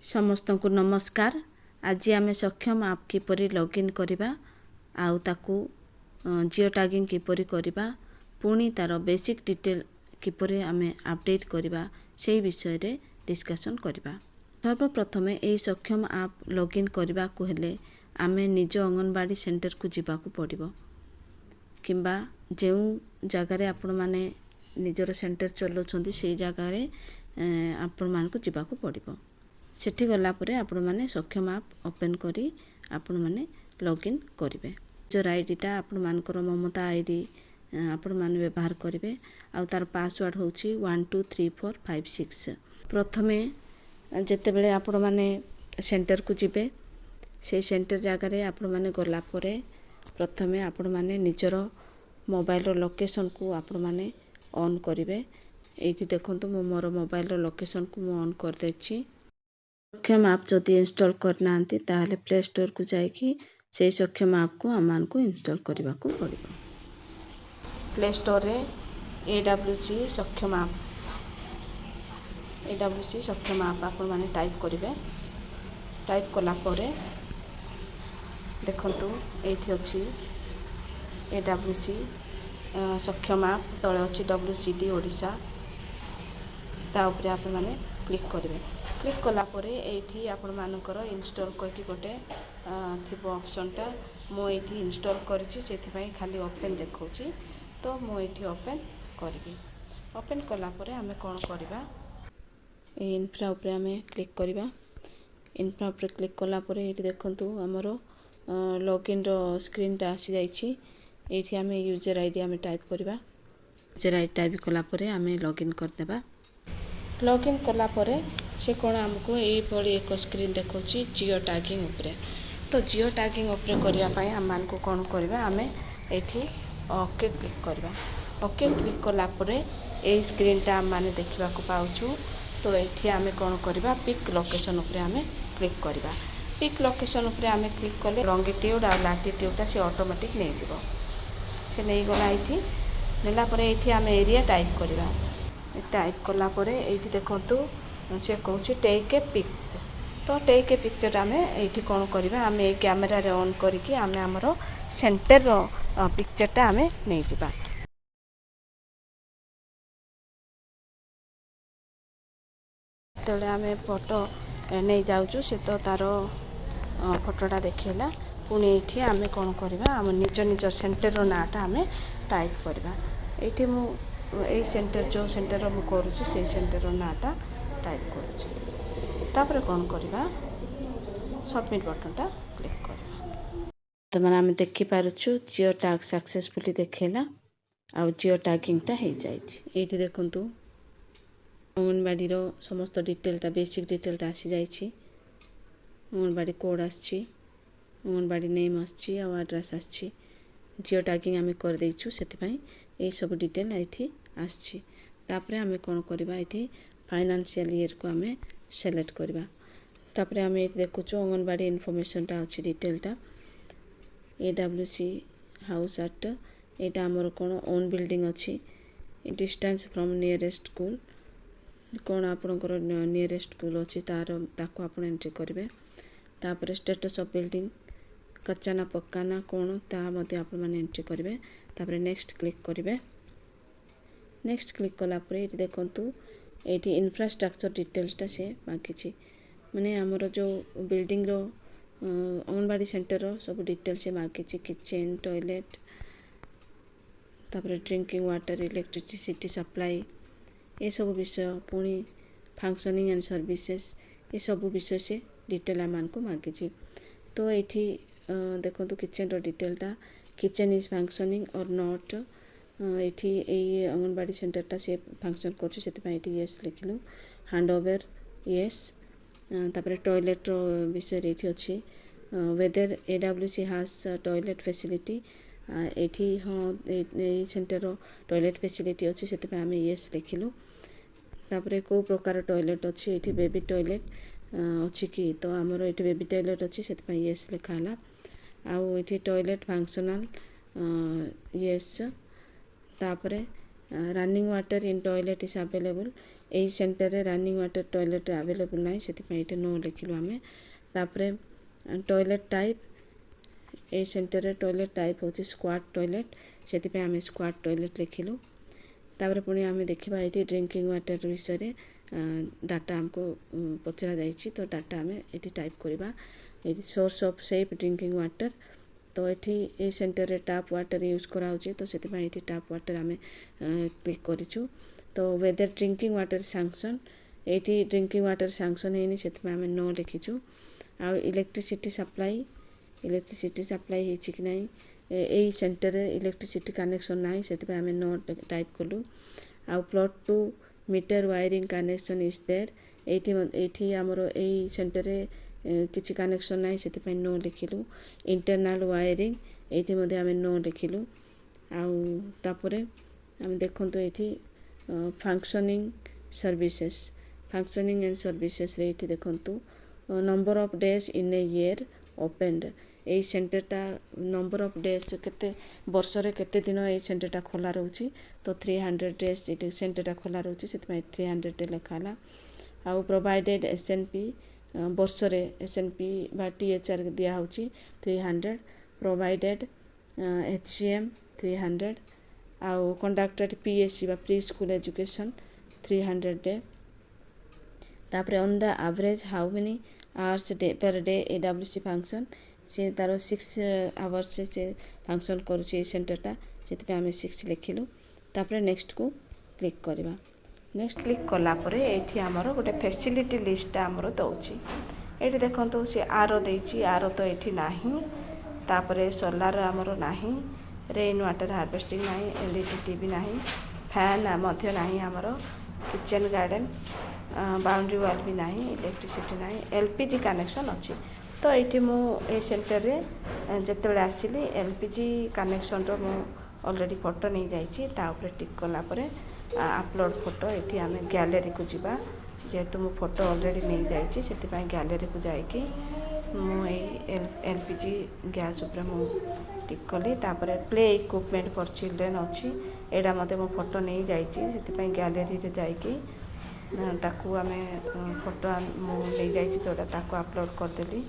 समस्त को नमस्कार। आज आम सक्षम आप किपरि लॉगिन करवा आउ ताकू जियो टैगिंग किपरि करवा पुणी तार बेसिक डिटेल किपरि आमे अपडेट करवा से विषय रे डिस्कशन करवा। सर्वप्रथमे यही सक्षम आप लॉगिन करने को हेले आमे निज अंगनवाड़ी सेंटर को जीवाकू पड़िबो किंबा जो जगार आपण माने निजर सेंटर चलाउछंती से जगार आपण मान को जीवाकू पड़िबो। सेठी गला परे आपण माने सक्षम आप ओपन करी आपण माने लॉगिन करिवे। जो आईडीटा आपण मानकर ममता आईडी आपण माने व्यवहार करिवे आ तार पासवर्ड होची 123456। प्रथमे जेते बेले आपण माने सेंटर को जिबे से सेंटर जगार आपण माने गला परे प्रथमे आपण माने निजर मोबाइल रो लोकेशन को आपण माने ऑन करिवे। एठी देखंतु मो मोर मोबाइल रो लोकेशन को मो ऑन कर देछि। सक्षम आप जदि इंस्टॉल करना ताहले प्ले स्टोर को जाइकी से सक्षम आप को आमान को इंस्टॉल करने को पड़िबो। प्ले स्टोर रे AWC सक्षम आप आपण माने टाइप करिवे। टाइप कला परे देखंतु एठी अछि AWC सक्षम आप तळे अछि WCD ओडिशा ता ऊपर आपण माने क्लिक करिवे। क्लिक कला परे एठी आपण मानकर इंस्टॉल करके गोटे थिबो ऑप्शनटा मो एठी इंस्टॉल करछि सेथि पई खाली ओपन देखौछि तो मो एठी ओपन करबी। ओपन कला परे हमें कोन करबा इन्फ्रा ऊपर हमें क्लिक करबा। इन्फ्रा ऊपर क्लिक कला परे एठी देखंतु हमरो लॉगिन रो स्क्रीनटा आसी जाइछि। एठी हमें यूजर आईडी हमें टाइप करबा। यूजर आईडी टाइप कला परे हमें लॉगिन कर देबा। लॉगिन कला परे से कौन आमको यही भली एक स्क्रीन देखौछि जियो टैगिंग उपरे। तो जियो टैगिंग उपरे करिया पई हम मान को कौन करबा आमे एठी ओके क्लिक करबा। ओके क्लिक कला परे ए स्क्रीनटा हम माने देखिबा को पाउछु। तो एठी आमे कौन करबा पिक लोकेशन उपरे आमे क्लिक करबा। पिक लोकेशन उपरे आमे क्लिक कले लॉन्गिट्यूड आ लैटिट्यूडटा से ऑटोमेटिक नै जिवो। से नै गला एठी नेला परे एठी आमे एरिया टाइप करबा। टाइप कला परे एठी देखंतु से कहूँ टेक ए पिक। तो टेक ए पिक्चर आम ये कौन करवा आम कैमेरा रे ऑन करके आम आमर सेंटर पिक्चरटा आम नहीं जावा। तेरे आम फोटो नहीं जाऊँ से तो तार फोटोटा देखला पुणी ये आम कौन करवा आम निज निज सेंटर नाटा आम टाइप करवा। ये मुझे सेंटर जो सेंटर मु करुँच से सेंटर नाटा टाइप करुँच कौन करवा सबमिट बटनटा क्लिक करवा। तो मैंने आम देखिपार जियो टैग सक्सेसफुली देखला आउ जियो टैगिंगटा हो जाए। ये देखूँ अंगनवाड़ी समस्त डिटेलटा बेसिक डिटेलटा आसी जाइए। अंगनवाड़ी कोड आसी अंगनवाड़ी नेम आसी एड्रेस आसी जियो टैगिंग आम कर देइछु सेतिपई ए सब डिटेल ये आसी। तापरे आम कौन करवा ये फाइनेंशियल ईयर को आम सेलेक्ट करवा। तापरे आम ये देखुचु अंगनवाड़ी इनफॉरमेशनटा अच्छी डिटेलटा AWC हाउस एट यहाँ आमर कौन ओन बिल्डिंग अच्छी डिस्टेंस फ्रॉम नियरेस्ट स्कूल कौन आपणकर नियरेस्ट स्कूल अच्छी तार ताको आप एंट्री करेंगे। तापर स्टेटस ऑफ बिल्डिंग कच्चाना पक्काना कौन ताकि आप एंट्री करेंगे। तापर नेक्स्ट क्लिक करेंगे। नेक्स्ट क्लिक कला ये देखंतु ये इंफ्रास्ट्रक्चर डिटेल्सटा से मांगी माने आमर जो बिल्डिंग रो अंगनवाड़ी सेंटर रो सब डिटेल से मांगी किचन टॉयलेट तापर ड्रिंकिंग वाटर इलेक्ट्रिसिटी सप्लाई ये सब विषय पुणी फंक्शनिंग एंड सर्विसेस ये सब विषय से डिटेल आम को मांगी। तो ये देखो किचन रो डिटेलटा kitchen is functioning or not ये अंगनवाड़ी सेंटरटा से फंक्शन कर येस लिखलु हैंड ओवर येस। तापर टॉयलेट विषय ये अच्छी whether AWC has toilet facility ये हाँ सेंटर टॉयलेट फैसिलिटी अच्छी से आम येस लिखलु। तापर कौ प्रकार टॉयलेट अच्छी ये बेबी टॉयलेट अच्छी कि तो आमर ये बेबी टॉयलेट अच्छी से येस लिखाला। आउ ये टॉयलेट फंक्शनल येस। तापरे running water in toilet is available यही सेंटर रे रनिंग वाटर टॉयलेट अवेलेबल ना से नो लिखिलु आम तापर टॉयलेट टाइप ए सेंटर रे टॉयलेट टाइप होची स्क्वाट टॉयलेट से आम स्क्वाट टॉयलेट लिखिलु तापर पुणी आम देखा ये ड्रिंकिंग वाटर विषय डाटा आमको पचरा जाइए तो डाटा आम ये टाइप करवा ये source of safe drinking water तो ये सेंटर रे टैप वाटर यूज कराऊँ तो से टैप वाटर आम क्लिक करूँ तो वेदर ड्रिंकिंग वाटर सैंक्शन ये ड्रिंकिंग वाटर सैंक्शन है से आम नो लिखीचु आ इलेक्ट्रिसिटी सप्लाई हो कि नहीं यही सेंटर रे इलेक्ट्रिसिटी कनेक्शन ना से आम नो टाइप कलु आ plot two metre wiring connection is there ये आमर यही सेंटर रे किसी कनेक्शन ना से नो लिखिलु इंटरनल वायरिंग ये आम नो लिखिलु आउे आम देखु ये फंक्शनिंग एंड सर्विसेस रे देखु number of days in a year opened यही सेंटरटा नंबर ऑफ डेज केते वर्ष रे केते दिन ये सेंटरटा खोला रोची तो 300 डेज ये सेंटरटा खोला रोची से 300 डे लिखाला आउ प्रोवाइडेड एसएनपी वर्ष रे एसएनपी बा टीएचआर दिया होची 300 प्रोवाइडेड एचसीएम 300 आउ कंडक्टेड पीएससी बा प्री स्कूल एजुकेशन 300 डे तापर on the average how many hours day per day AWC function सी तार 6 आवर्स से फंक्शन करुचे सेंटरटा से आम 6 लिखिलु तापर नेक्स्ट को क्लिक करवा नेक्स्ट क्लिक कलापर ये आमर गोटे फैसिलिटी लिस्टा आमर दौची ये देखो सी आर देची आर तो ये ना तापर सोलार आमर ना रेन वाटर हार्वेस्टिंग ना एलईडी टीवी ना फैन मध्य ना आमर किचन गार्डन बाउंड्री वाल भी ना इलेक्ट्रिसिटी ना एलपीजी कनेक्शन अच्छी तो ये मुझे सेंटर रे जिते आसिली एलपीजी कनेक्शन रो मु ऑलरेडी फोटो नहीं जाइए तापर टिक कलापर अपलोड फोटो ये आम गैलरी को जीवा जेहेतु मु फोटो ऑलरेडी नहीं जाइए से गैलरी को जाकि मुझे एलपीजी गैस उपर मु टिक कली तापर प्ले इक्विपमेंट फॉर चिल्ड्रेन अच्छी एटा मते मो फोटो नहीं जाइए से गैलरी रे जाकि ताकू आम फोटो नहीं जाइए जोटा ताकू अपलोड करदेली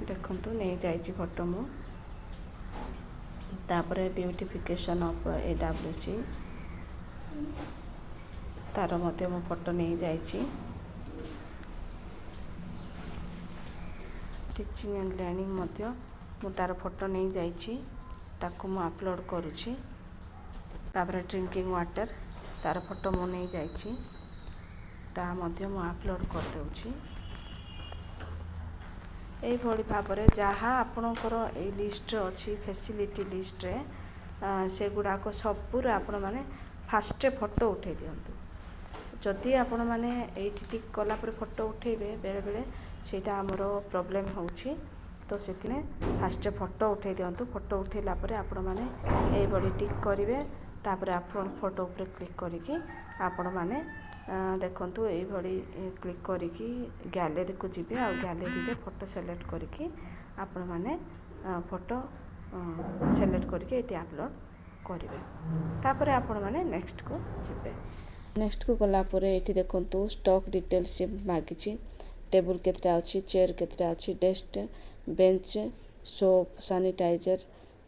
देखु नहीं जाइए फोटो मु तापर ब्यूटिफिकेशन ऑफ एडब्ल्यूसी तार मते मो फोटो नहीं जाइए टीचिंग एंड लर्निंग मध्य मु तार फोटो नहीं जाइए ताकू मु अपलोड करुछि तापर ड्रिंकिंग वाटर तार फोटो मु नहीं जाइए ता मध्य मु अपलोड कर देउछि एई भली भाबरे जहाँ आपणकर ए लिस्ट अच्छी फैसिलिटी लिस्ट रे से गुड़ाक सबूर आपण माने फास्ट फोटो उठे दिंतु जदि आपण माने एठी टिक कला पर फोटो उठेबे बेले बेले सेटा हमरो प्रॉब्लम होउछि तो से फास्ट फोटो उठे दिंतु फोटो उठेला पर आपण माने एई बडी टिक करिवे तापर आपण फोटो ऊपर क्लिक करिकि आपण माने देखंतु एई बडी क्लिक करिकि गैलरी को जिबे आ गैलरी रे फोटो सेलेक्ट करिकि आपण माने फोटो सेलेक्ट करिकि एटी अपलोड करिवे तापर आपण माने नेक्स्ट को जिबे नेक्स्ट को गला पर एटी देखंतु स्टॉक डिटेल्स से मागिछि टेबल केतरा अछि चेयर केतरा अछि desk bench soap sanitiser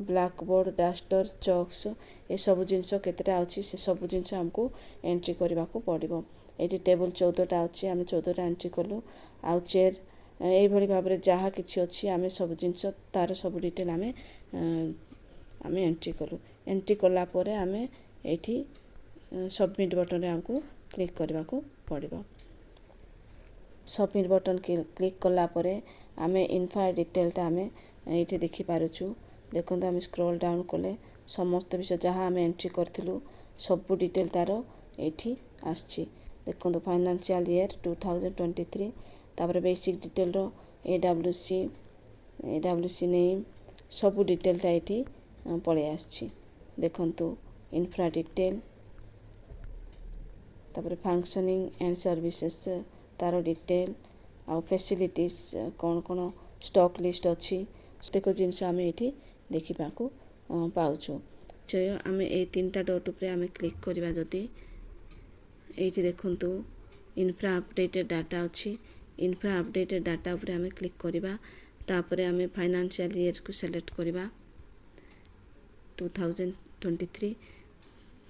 black board duster chalks ये सब जिनस केतरा अछि से सब जिनस हमको एंट्री करबा को पड़िबो एटी टेबल 14टा अछि आमे 14टा एंट्री करलु आ चेयर एई भली भाबरे जहा किछि अछि आमे सब जिनस तार सब डिटेल आमे एंट्री कलु एंट्री कला परे आमे एठी सबमिट बटन रे हमको क्लिक करबा को पड़िबो सबमिट बटन क्लिक कला परे आमे इनफा डिटेलटा आमे ये देखि पारुछु देखो आम स्क्रॉल डाउन कले समस्त विषय जहाँ आम एंट्री करूँ सब डिटेल तार ये आसी देखो फाइनेंशियल ईयर 2023 तापर बेसिक डिटेल रो एडब्ल्यूसी नेम सब डिटेलटा ये पड़े आसी देखु इनफ्रा डिटेल तापर फंक्शनिंग एंड सर्विसेस तार डिटेल आ फैसिलिटीज कौन कौन स्टॉक लिस्ट अच्छी ପ୍ରତ୍ୟେକ ଜିନିଷ ଆମେ ଏଇଠି ଦେଖିବାକୁ ପାଉଛୁ। ଆମେ ଏଇ 3ଟା ଡଟ୍ ଉପରେ ଆମେ କ୍ଲିକ୍ କରିବା ଯଦି ଏଇଠି ଦେଖନ୍ତୁ ଇନଫ୍ରା ଅପଡେଟେଡ୍ ଡାଟା ଅଛି। ଇନଫ୍ରା ଅପଡେଟେଡ୍ ଡାଟା ଉପରେ ଆମେ କ୍ଲିକ୍ କରିବା। ତାପରେ ଆମେ ଫାଇନାନ୍ସିଆଲ ଇୟରକୁ ସିଲେକ୍ଟ କରିବା 2023।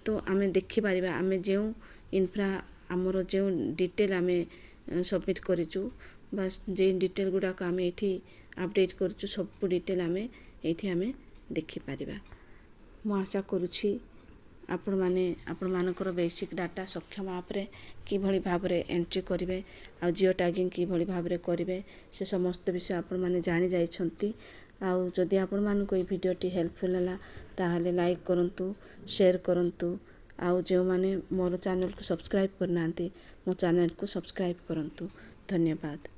ତ ଆମେ ଦେଖିପାରିବା ଆମେ ଯେଉଁ ଇନଫ୍ରା ଆମର ଯେଉଁ ଡିଟେଲ୍ ଆମେ ସବମିଟ୍ କରିଛୁ ବା ଯେ ଡିଟେଲ୍ ଗୁଡ଼ାକ ଆମେ ଏଇଠି ଆପଡେଟ୍ କରୁଛୁ ସବୁ ଡିଟେଲ୍ ଆମେ ଏଇଠି ଆମେ ଦେଖିପାରିବା। ମୁଁ ଆଶା କରୁଛି ଆପଣମାନଙ୍କର ବେସିକ୍ ଡାଟା ସକ୍ଷମ ଆପ୍ରେ କିଭଳି ଭାବରେ ଏଣ୍ଟ୍ରି କରିବେ ଆଉ ଜିଓ ଟ୍ୟାଗିଂ କିଭଳି ଭାବରେ କରିବେ ସେ ସମସ୍ତ ବିଷୟ ଆପଣମାନେ ଜାଣିଯାଇଛନ୍ତି। ଆଉ ଯଦି ଆପଣମାନଙ୍କୁ ଏହି ଭିଡ଼ିଓଟି ହେଲ୍ପଫୁଲ୍ ହେଲା ତାହେଲେ ଲାଇକ୍ କରନ୍ତୁ, ସେୟାର କରନ୍ତୁ। ଆଉ ଯେଉଁମାନେ ମୋର ଚ୍ୟାନେଲକୁ ସବସ୍କ୍ରାଇବ୍ କରିନାହାନ୍ତି ମୋ ଚ୍ୟାନେଲକୁ ସବସ୍କ୍ରାଇବ୍ କରନ୍ତୁ। ଧନ୍ୟବାଦ।